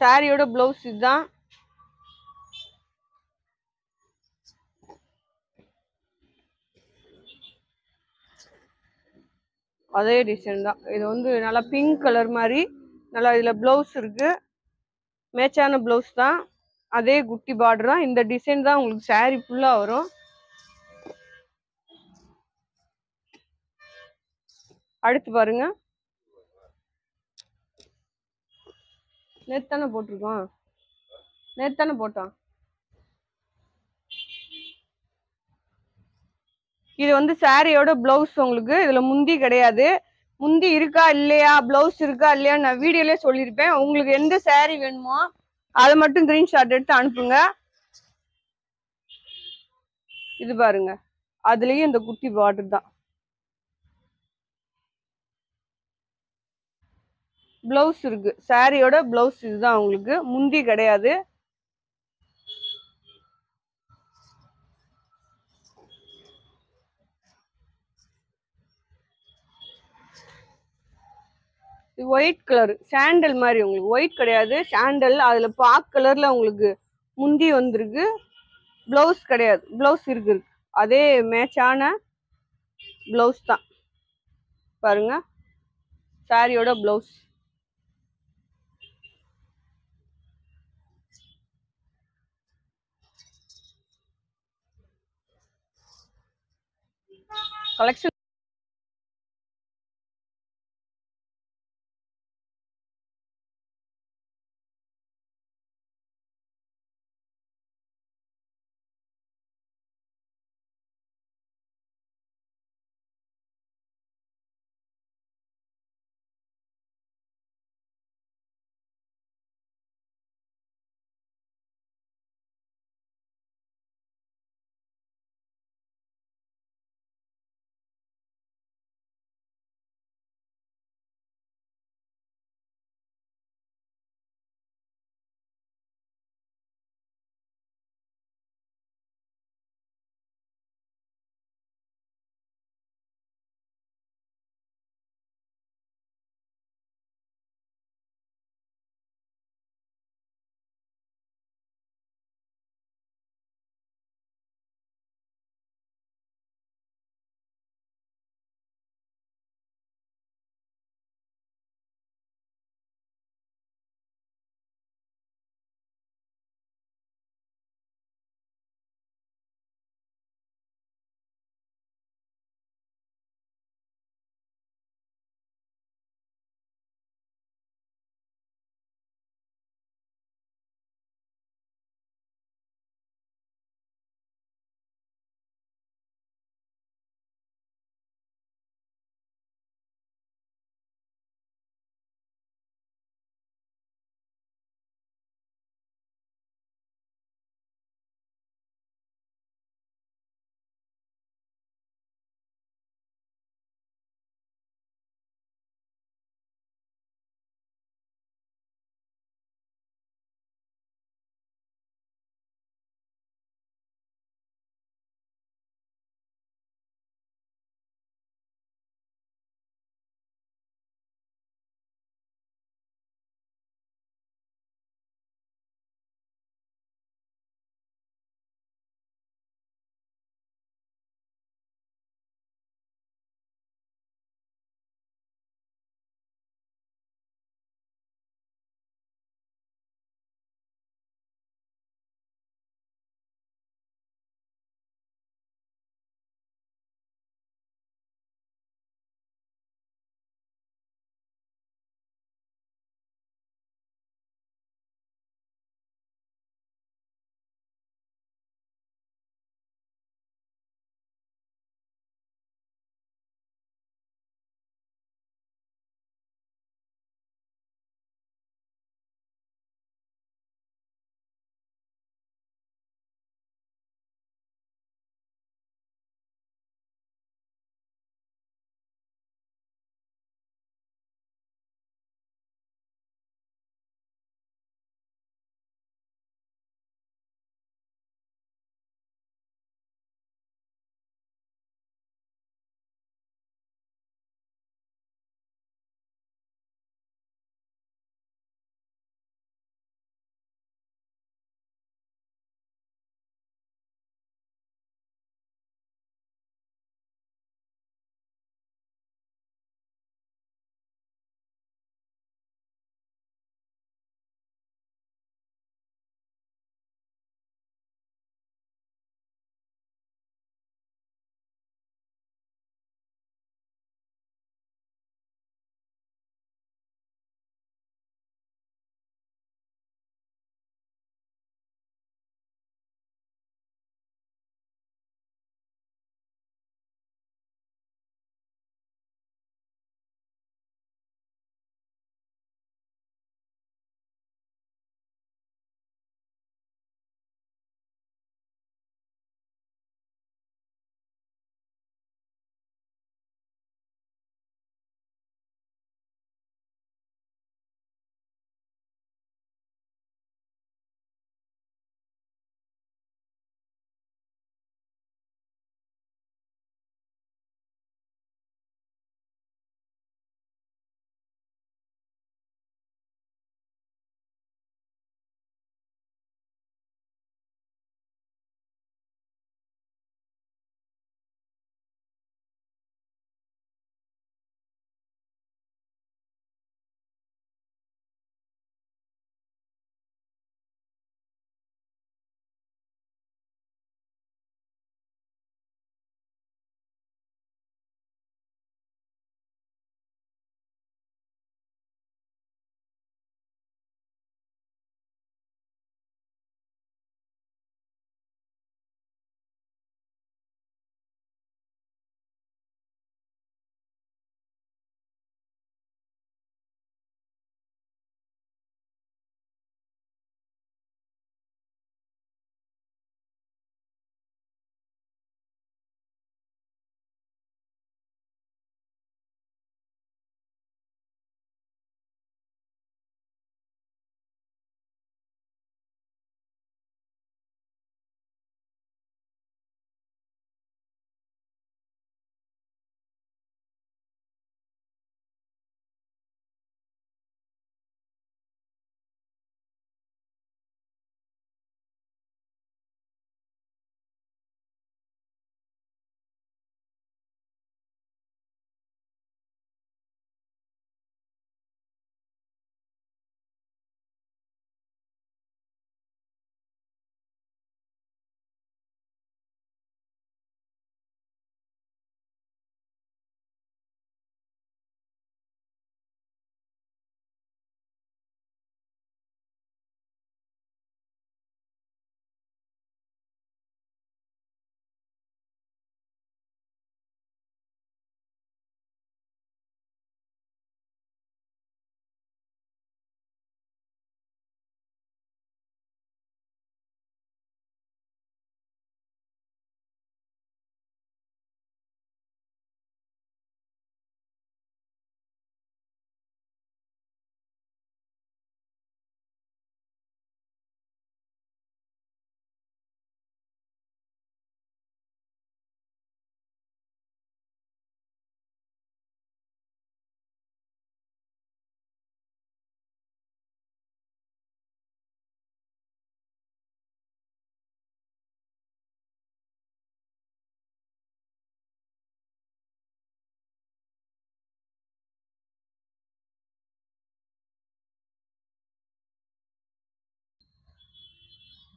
A: சாரியோட பிளவுஸ் இதுதான். அதே டிசைன் தான். இது வந்து நல்லா பிங்க் கலர் மாதிரி நல்லா இதுல பிளவுஸ் இருக்கு. மேட்சான பிளவுஸ் தான். அதே குட்டி பார்டர் தான். இந்த டிசைன் தான் உங்களுக்கு சாரி ஃபுல்லா வரும். அடுத்து பாருங்க, நேத்தானே போட்டிருக்கோம், நேத்தானே போட்டோம். இது வந்து சாரியோட பிளவுஸ். உங்களுக்கு இதுல முந்தி கிடையாது. முந்தி இருக்கா இல்லையா, பிளவுஸ் இருக்கா இல்லையா நான் வீடியோலயே சொல்லியிருப்பேன். உங்களுக்கு எந்த சாரி வேணுமோ அதை மட்டும் ஸ்கிரீன்ஷாட் எடுத்து அனுப்புங்க. இது பாருங்க, அதுலயும் இந்த குட்டி பார்டர் தான். பிளவுஸ் இருக்கு. சாரியோட பிளவுஸ் இதுதான். உங்களுக்கு முந்தி கிடையாது. ஒயிட் கலர் சாண்டல் மாதிரி, உங்களுக்கு ஒயிட் கிடையாது சாண்டல், அதுல பாக் கலர்ல உங்களுக்கு முந்தி வந்திருக்கு. பிளவுஸ் கிடையாது, பிளவுஸ் இருக்கு. அதே மேட்சான பிளவுஸ் தான் பாருங்க, சாரியோட பிளவுஸ். கலெக்ஷன்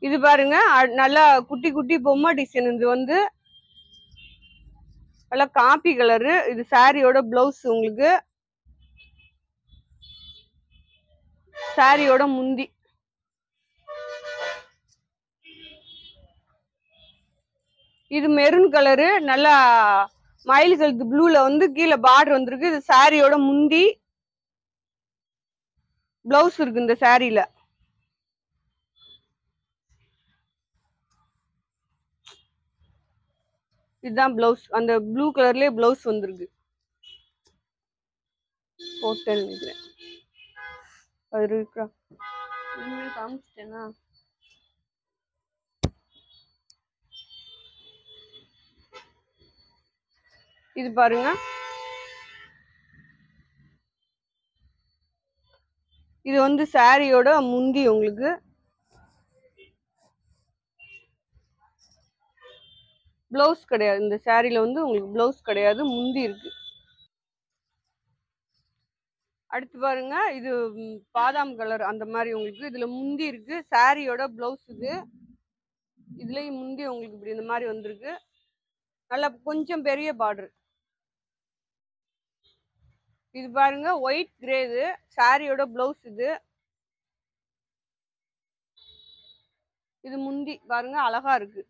A: இது பாருங்க நல்லா குட்டி குட்டி பொம்மை டிசைன். இது வந்து நல்லா காப்பி கலரு. இது சாரியோட பிளவுஸ். உங்களுக்கு சாரியோட முந்தி. இது மெரூன் கலரு, நல்லா மயில் கழுத்து ப்ளூல வந்து கீழே பார்டர் வந்திருக்கு. இது சாரியோட முந்தி. பிளவுஸ் இருக்கு இந்த சாரியில. இதுதான் பிளவுஸ். அந்த ப்ளூ கலர்லயே பிளவுஸ் வந்திருக்கு. போட்டேன்னு நினைக்கிறேன். அது இருக்கா காமிச்சிட்டேனா? இது பாருங்க, இது வந்து சாரியோட முந்தி. உங்களுக்கு பிளவுஸ் கிடையாது. இந்த சாரியில வந்து உங்களுக்கு பிளவுஸ் கிடையாது, முந்தி இருக்கு. அடுத்து பாருங்க, இது பாதாம் கலர் அந்த மாதிரி. உங்களுக்கு இதுல முந்தி இருக்கு. சாரியோட பிளவுஸ் இது. இதுலயும் முந்தி உங்களுக்கு இப்படி இந்த மாதிரி வந்திருக்கு. நல்லா கொஞ்சம் பெரிய பார்டர். இது பாருங்க ஒயிட் கிரே. இது சாரியோட பிளவுஸ். இது முந்தி பாருங்க, அழகா இருக்கு.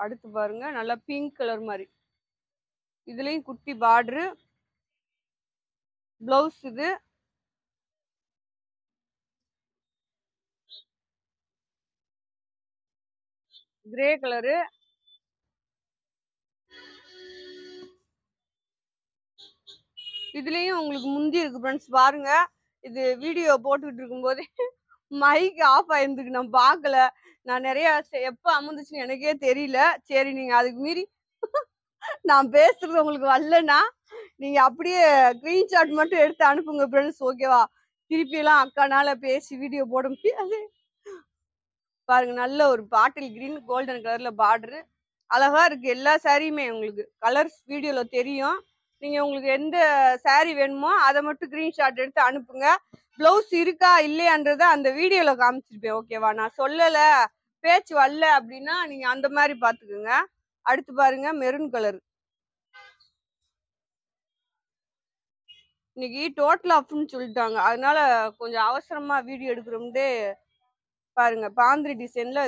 A: அடுத்து பாருங்க, நல்லா பிங்க் கலர் மாதிரி. இதுலயும் குட்டி பார்டரு, பிளவுஸ். இது கிரே கலரு. இதுலயும் உங்களுக்கு முந்தி இருக்கு ஃப்ரெண்ட்ஸ். பாருங்க, இது வீடியோ போட்டுக்கிட்டு இருக்கும் போதே மைக் ஆஃப் ஆயிருந்துக்கு, நான் பார்க்கல. நான் நிறைய எப்ப அமர்ந்துச்சுன்னு எனக்கே தெரியல. சரி, நீங்க அதுக்கு மீறி நான் பேசுறது உங்களுக்கு வரலன்னா நீங்க அப்படியே ஸ்கிரீன்ஷாட் மட்டும் எடுத்து அனுப்புங்க ஃப்ரெண்ட்ஸ், ஓகேவா? திருப்பி எல்லாம் அக்கானால பேசி வீடியோ போட முடியாது. பாருங்க, நல்ல ஒரு பாட்டில் கிரீன் கோல்டன் கலர்ல பார்டரு, அழகா இருக்கு. எல்லா சாரியுமே உங்களுக்கு கலர்ஸ் வீடியோல தெரியும். நீங்க உங்களுக்கு எந்த சாரி வேணுமோ அதை மட்டும் ஸ்கிரீன்ஷாட் எடுத்து அனுப்புங்க. பிளவுஸ் இருக்கா இல்லையான்றத அந்த வீடியோல காமிச்சிருப்பேன், ஓகேவா? நான் சொல்லல, பேச்சு வரல அப்படின்னா நீங்க அந்த மாதிரி பாத்துக்கோங்க. அடுத்து பாருங்க, மெரூன் கலர். இன்னைக்கு டோட்டல் ஆஃப்னு சொல்லிட்டாங்க, அதனால கொஞ்சம் அவசரமா வீடியோ எடுக்கிறோம்டே. பாருங்க, பாந்திரி டிசைன்ல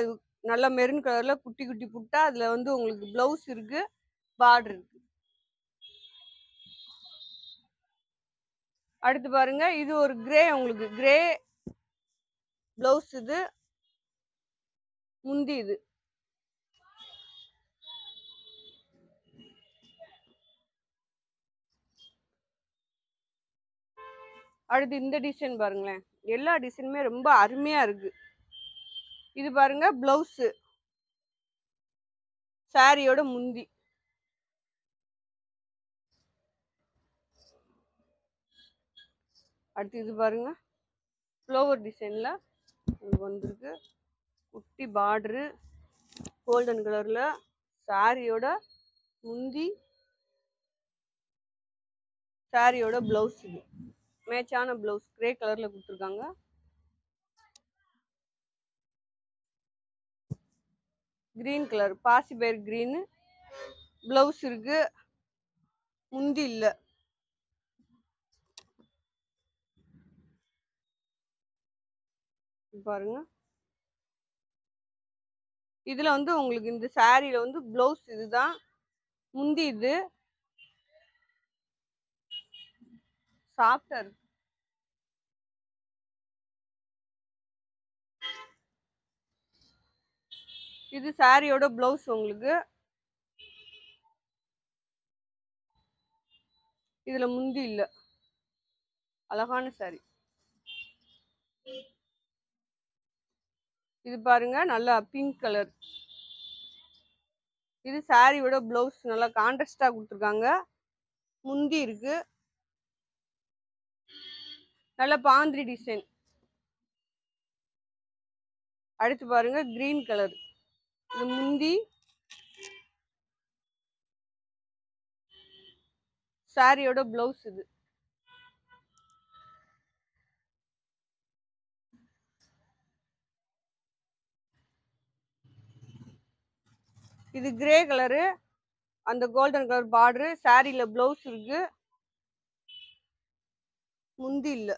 A: நல்ல மெரூன் கலர்ல குட்டி குட்டி புட்டா. அதுல வந்து உங்களுக்கு பிளவுஸ் இருக்கு, பார்டர் இருக்கு. அடுத்து பாருங்க, இது ஒரு கிரே. உங்களுக்கு கிரே பிளவுஸ். இது முந்தி. இது அடுத்து இந்த டிசைன் பாருங்களேன். எல்லா டிசைனுமே ரொம்ப அருமையா இருக்கு. இது பாருங்க பிளவுஸ், சாரியோட முந்தி. அடுத்து இது பாருங்க, ஃப்ளவர் டிசைன்ல வந்திருக்கு. குட்டி பார்டரு, கோல்டன் கலர்ல, சாரியோட முந்தி, சாரியோட பிளவுஸ். இது மேட்சான பிளவுஸ், கிரே கலர்ல கொடுத்துருக்காங்க. Green colour, pacifier green blouse இருக்கு, முந்தி இல்ல. பாருங்க, இதுல வந்து உங்களுக்கு இந்த சாரியில வந்து பிளவுஸ் இதுதான், முந்தி இது. சாஃப்டா இருக்கு. இது சாரியோட பிளவுஸ். உங்களுக்கு இதுல முந்தி இல்ல. அழகான சாரி. இது பாருங்க, நல்லா பிங்க் கலர். இது சாரியோட பிளவுஸ். நல்லா கான்ட்ராஸ்டா கொடுத்துருக்காங்க, முந்தி இருக்கு. நல்ல பாந்திரி டிசைன். அடுத்து பாருங்க, கிரீன் கலர். இது முந்தி, சாரியோட பிளவுஸ். இது இது கிரே கலரு, அந்த கோல்டன் கலர் பார்டரு. சாரியில பிளவுஸ் இருக்கு, முந்தி இல்ல.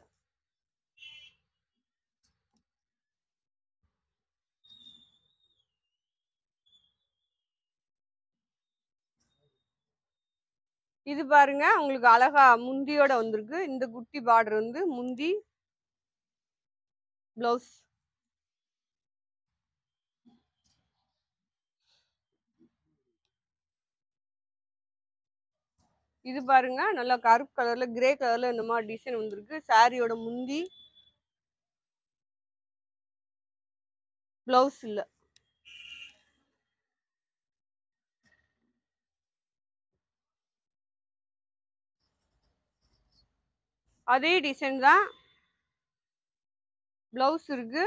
A: இது பாருங்க உங்களுக்கு அழகா முந்தியோட வந்திருக்கு. இந்த குட்டி பார்டர் வந்து முந்தி, பிளவுஸ். இது பாருங்க நல்லா கருப்பு கலர்ல கிரே கலர்ல இந்த மாதிரி டிசைன் வந்திருக்கு. சாரியோட முந்தி, பிளவுஸ் இல்ல. அதே டிசைன் தான், பிளவுஸ் இருக்கு,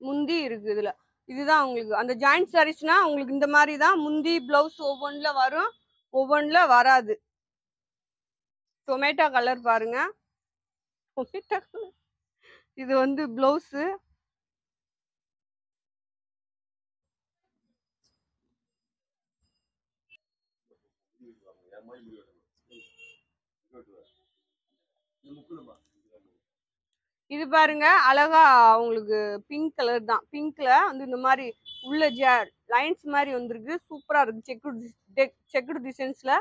A: முந்தி இருக்கு. இதுல இதுதான் உங்களுக்கு அந்த ஜாயிண்ட் சாரீஸ்னா உங்களுக்கு இந்த மாதிரி தான் முந்தி பிளவுஸ் ஒவ்வொன்றுல வரும், ஒவ்வொன்றுல வராது. டொமேட்டோ கலர் பாருங்க, டொமேட்டோ கலர். இது வந்து பிளவுஸ். இது பாருங்க அழகா உங்களுக்கு பிங்க் கலர் தான். பிங்க்ல வந்து இந்த மாதிரி உள்ள லைன்ஸ் மாதிரி வந்திருக்கு. சூப்பரா இருக்கு. செக்குடு டிசைன்ஸ்ல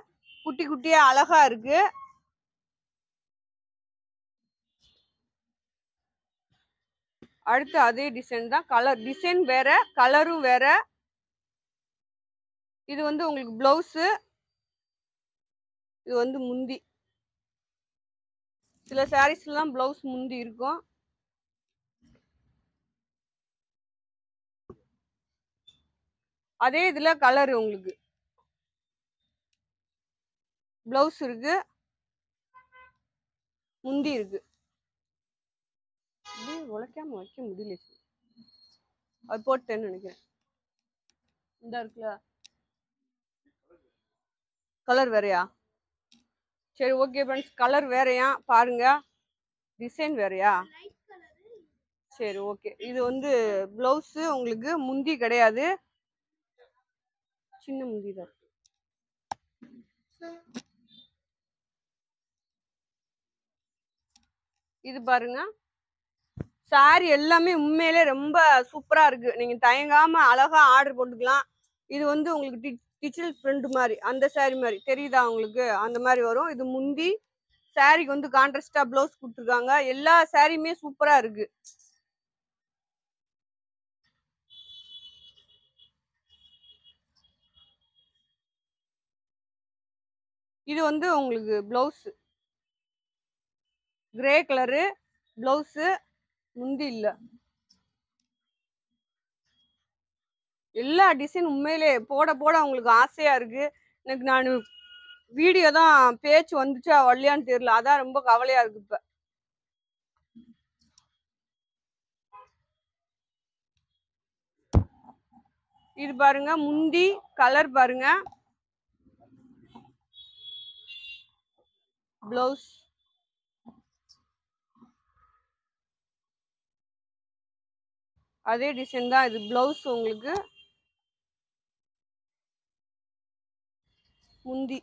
A: குட்டி குட்டியா அழகா இருக்கு. அடுத்து அதே டிசைன் தான், கலர் டிசைன் வேற, கலரும் வேற. இது வந்து உங்களுக்கு பிளவுஸ், இது வந்து முந்தி. சில சாரீஸ்லாம் பிளவுஸ் முந்தி இருக்கும். அதே இதுல கலர் உங்களுக்கு பிளவுஸ் இருக்கு, முந்தி இருக்கு. உழைக்காம வைக்க முடியல, அது போட்டேன்னு நினைக்கிறேன். இந்த இருக்குல்ல கலர் வேறையா? சரி ஓகே ஃப்ரெண்ட்ஸ், கலர் வேறையா பாருங்க, டிசைன் வேறையா? சரி ஓகே. இது வந்து பிளவுஸ் உங்களுக்கு முந்தி கிடையாது, சின்ன முந்தி தான். இது பாருங்க சாரி எல்லாமே உண்மையிலே ரொம்ப சூப்பரா இருக்கு. நீங்க தயங்காம அழகா ஆர்டர் போட்டுக்கலாம். இது வந்து உங்களுக்கு டிஜிட்டல் பிரிண்ட் மாதிரி, அந்த சாரி மாதிரி தெரியுதா உங்களுக்கு? அந்த மாதிரி வரும். இது முந்தி. சாரிக்கு வந்து கான்ட்ராஸ்டா பிளவுஸ் கொடுத்துருக்காங்க. எல்லா சாரியுமே சூப்பரா இருக்கு. இது வந்து உங்களுக்கு பிளவுஸ் கிரே கலரு, பிளவுஸ் முந்தி இல்ல. எல்லா டிசைன் உண்மையிலே போட போட உங்களுக்கு ஆசையா இருக்கு. எனக்கு நான் வீடியோ தான் பேச்சு வந்துச்சா வரலையான்னு தெரியல, அதான் ரொம்ப கவலையா இருக்கு. இப்ப இது பாருங்க முந்தி கலர் பாருங்க, பிளவுஸ். அதே டிசைன் தான், இது பிளவுஸ் உங்களுக்கு முந்தி.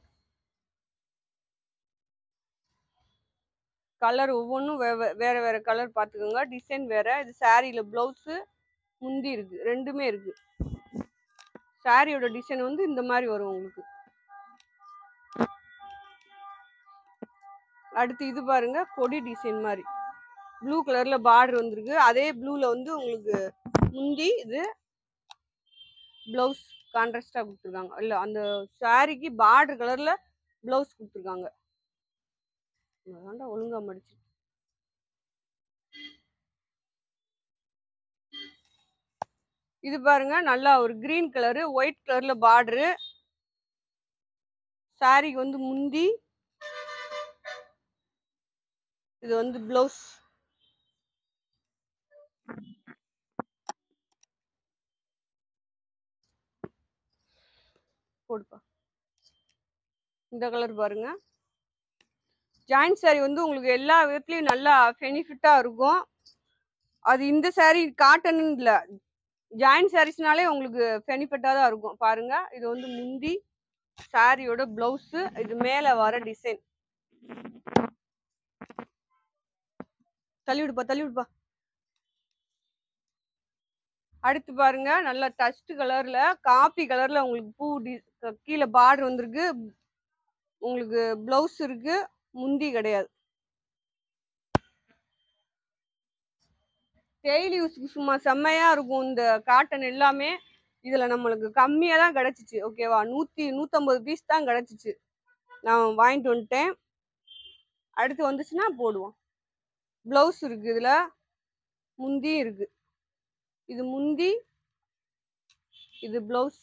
A: கலர் ஒவ்வொன்றும் வேற வேற கலர் பார்த்துக்கோங்க, டிசைன் வேற. இது சாரியில பிளவுஸ், முந்தி இருக்கு, ரெண்டுமே இருக்கு. சாரியோட டிசைன் வந்து இந்த மாதிரி வரும் உங்களுக்கு. அடுத்து இது பாருங்க கொடி டிசைன் மாதிரி ப்ளூ கலர்ல பார்டர் வந்திருக்கு. அதே ப்ளூல வந்து உங்களுக்கு முந்தி, இது பிளவுஸ் கான்ட்ராஸ்டா கொடுத்துருக்காங்க. இல்ல அந்த சாரிக்கு பார்டர் கலர்ல பிளவுஸ் கொடுத்துருக்காங்க. ஒழுங்கா மடிச்சு. இது பாருங்க நல்லா ஒரு கிரீன் கலரு, ஒயிட் கலர்ல பார்டரு. சாரிக்கு வந்து முந்தி, இது வந்து பிளவுஸ். போடுப்பா. இந்த கலர் பாருங்க. ஜாயிண்ட் சாரி வந்து உங்களுக்கு எல்லா விதத்துலயும் நல்லா பெனிஃபிட்டா இருக்கும். அது இந்த சாரி காட்டன் இல்ல, ஜாயின் சாரீஸ்னாலே உங்களுக்கு பெனிஃபிட்டா தான் இருக்கும். பாருங்க, இது வந்து முந்தி, சாரியோட பிளவுஸ், இது மேல வர டிசைன். தள்ளி விடுப்பா. அடுத்து பாருங்க, நல்ல டஸ்ட் கலர்ல, காபி கலர்ல உங்களுக்கு பூ கீழே பார்டர் வந்திருக்கு. உங்களுக்கு பிளவுஸ் இருக்கு, முந்தி கிடையாது. டெய்லி யூஸ்க்கு சும்மா செம்மையா இருக்கும் இந்த காட்டன் எல்லாமே. இதுல நம்மளுக்கு கம்மியா தான் கிடைச்சிச்சு. ஓகேவா, 150 பீஸ் தான் கிடைச்சிச்சு. நான் வாங்கிட்டு வந்துட்டேன். அடுத்து வந்துச்சுன்னா போடுவோம். பிளவுஸ் இருக்கு, இதுல முந்தி இருக்கு. இது முந்தி, இது பிளவுஸ்.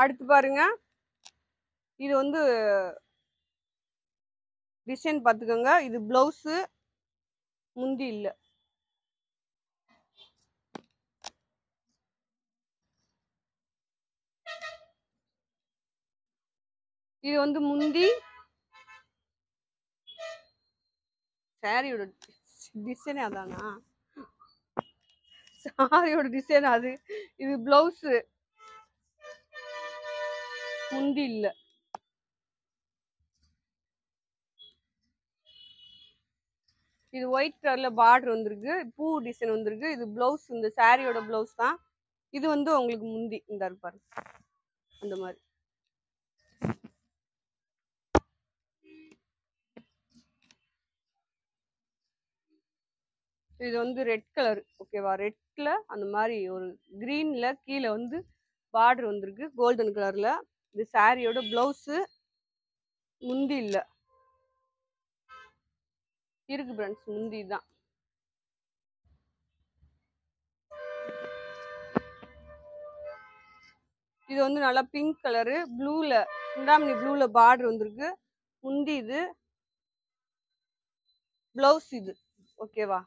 A: அடுத்து பாருங்க, இது வந்து டிசைன் பார்த்துக்கோங்க. இது பிளவுஸ், முந்தி இல்ல. இது வந்து முந்தி, சாரியோட டிசைன் அதானா, சாரியோட டிசைன் அது. இது பிளவுஸ், முந்தி இல்ல. இது ஒயிட் கலர்ல பார்டர் வந்திருக்கு, பூ டிசைன் வந்திருக்கு. இது பிளவுஸ், இந்த சாரியோட பிளவுஸ் தான். இது வந்து உங்களுக்கு முந்தி இந்த இருப்பாரு அந்த மாதிரி. இது வந்து ரெட் கலர். ஓகேவா, ரெட்ல அந்த மாதிரி ஒரு கிரீன்ல கீழே வந்து பார்டர் வந்திருக்கு கோல்டன் கலர்ல. இது சாரியோட பிளவுஸ், முந்தி இல்ல. இருக்கு ஃப்ரெண்ட்ஸ், முந்தி தான். இது வந்து நல்லா பிங்க் கலரு, ப்ளூல, சிந்தாமணி ப்ளூல பார்டர் வந்திருக்கு. முந்தி இது, பிளவுஸ் இது. ஓகேவா,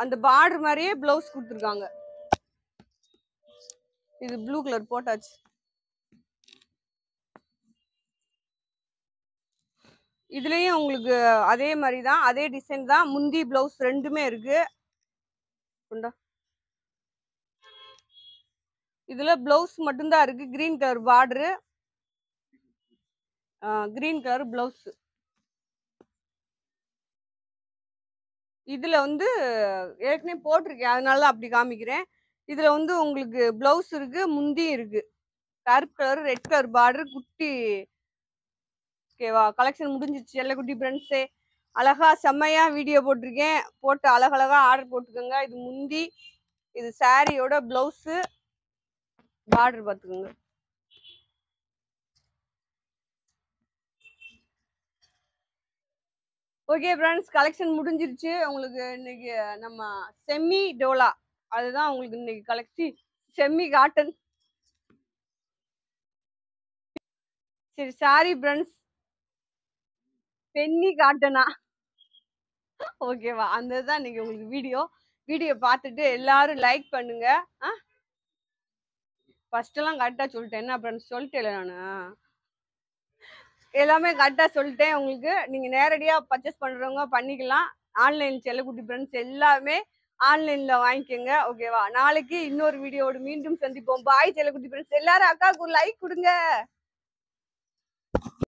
A: அந்த பார்டர் மாதிரியே பிளவுஸ் கொடுத்துருக்காங்க. இது ப்ளூ கலர் போட்டாச்சு. இதுலயும் உங்களுக்கு அதே மாதிரி தான், அதே டிசைன் தான். முந்தி பிளவுஸ் ரெண்டுமே இருக்கு. இதுல பிளவுஸ் மட்டும்தான் இருக்கு, green colour border, green colour blouse. இதுல வந்து ஏற்கனவே போட்டிருக்கேன், அதனால அப்படி காமிக்கிறேன். இதுல வந்து உங்களுக்கு பிளவுஸ் இருக்கு, முந்தி இருக்கு. கருப்பு கலர், ரெட் கலர் பார்டர், குட்டி. ஓகேவா, கலெக்ஷன் முடிஞ்சிச்சு எல்லா குட்டி ஃப்ரெண்ட்ஸே. அழகா செம்மையா வீடியோ போட்டிருக்கேன், போட்டு அழகழகா ஆர்டர் போட்டுக்கோங்க. இது முந்தி, இது சாரியோட பிளவுஸ், பார்டர் பார்த்துக்கோங்க. ஓகே ஃப்ரெண்ட்ஸ், கலெக்ஷன் முடிஞ்சிருச்சு. உங்களுக்கு இன்னைக்கு நம்ம செமி டோலா, அதுதான் உங்களுக்கு இன்னைக்கு கலெக்ஷன். Semi cotton. சரி, சாரி ஃப்ரெண்ட்ஸ், பென்னி காட்டனா. ஓகேவா, அந்த தான் இன்னைக்கு உங்களுக்கு வீடியோ பார்த்துட்டு எல்லாரும் லைக் பண்ணுங்க. ஃபர்ஸ்ட் எல்லாம் கரெக்டா சொல்லிட்டேன். என்ன ஃப்ரெண்ட்ஸ், சொல்லிட்டேன் நானு எல்லாமே கரெக்டா சொல்லிட்டேன். உங்களுக்கு நீங்க நேரடியா பர்ச்சேஸ் பண்றவங்க பண்ணிக்கலாம். ஆன்லைன் செல்லக்குட்டி ஃப்ரெண்ட்ஸ் எல்லாமே ஆன்லைன்ல வாங்கிக்கோங்க. ஓகேவா, நாளைக்கு இன்னொரு வீடியோவோடு மீண்டும் சந்திப்போம். பாய் செல்லக்குட்டி ஃப்ரெண்ட்ஸ். எல்லாரும் அக்காவுக்கு ஒரு லைக் கொடுங்க.